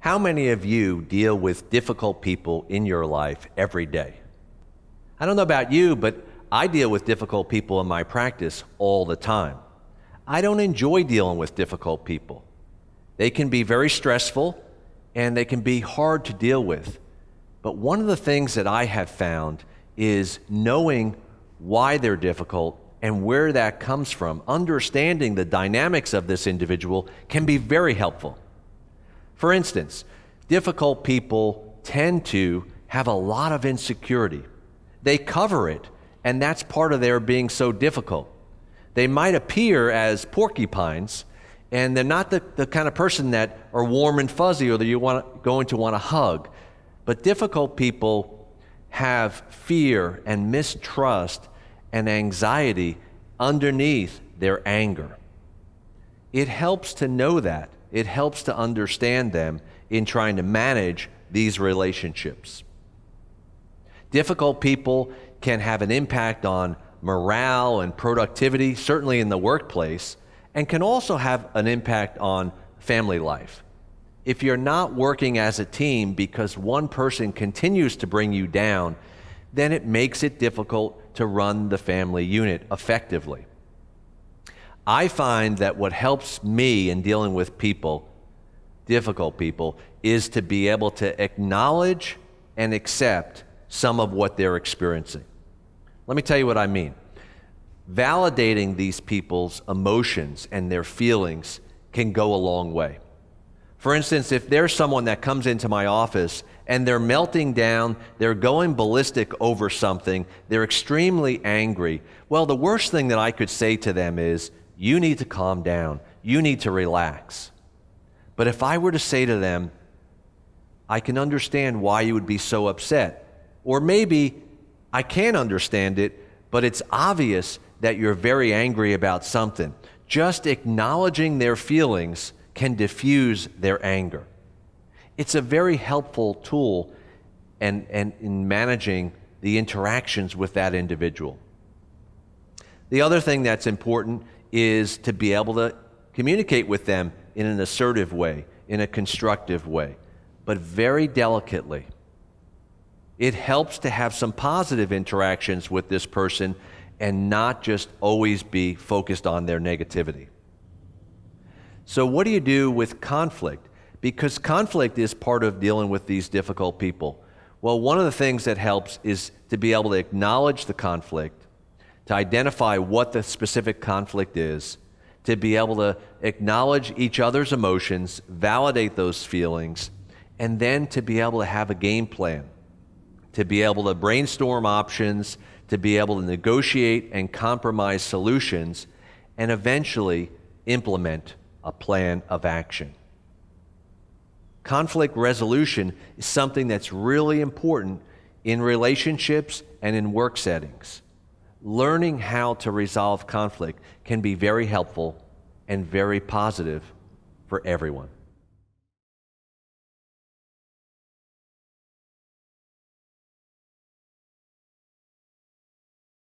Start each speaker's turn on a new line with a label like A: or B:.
A: How many of you deal with difficult people in your life every day? I don't know about you, but I deal with difficult people in my practice all the time. I don't enjoy dealing with difficult people. They can be very stressful and they can be hard to deal with. But one of the things that I have found is knowing why they're difficult and where that comes from. Understanding the dynamics of this individual can be very helpful. For instance, difficult people tend to have a lot of insecurity. They cover it, and that's part of their being so difficult. They might appear as porcupines, and they're not the kind of person that are warm and fuzzy or that you're going to want to hug. But difficult people have fear and mistrust and anxiety underneath their anger. It helps to know that. It helps to understand them in trying to manage these relationships. Difficult people can have an impact on morale and productivity, certainly in the workplace, and can also have an impact on family life. If you're not working as a team because one person continues to bring you down, then it makes it difficult to run the family unit effectively. I find that what helps me in dealing with people, difficult people, is to be able to acknowledge and accept some of what they're experiencing. Let me tell you what I mean. Validating these people's emotions and their feelings can go a long way. For instance, if there's someone that comes into my office and they're melting down, they're going ballistic over something, they're extremely angry, well, the worst thing that I could say to them is, you need to calm down. You need to relax. But if I were to say to them, I can understand why you would be so upset, or maybe I can understand it, but it's obvious that you're very angry about something. Just acknowledging their feelings can diffuse their anger. It's a very helpful tool and in managing the interactions with that individual. The other thing that's important is to be able to communicate with them in an assertive way, in a constructive way, but very delicately. It helps to have some positive interactions with this person and not just always be focused on their negativity. So what do you do with conflict? Because conflict is part of dealing with these difficult people. Well, one of the things that helps is to be able to acknowledge the conflict, to identify what the specific conflict is, to be able to acknowledge each other's emotions, validate those feelings, and then to be able to have a game plan, to be able to brainstorm options, to be able to negotiate and compromise solutions, and eventually implement a plan of action. Conflict resolution is something that's really important in relationships and in work settings. Learning how to resolve conflict can be very helpful and very positive for everyone.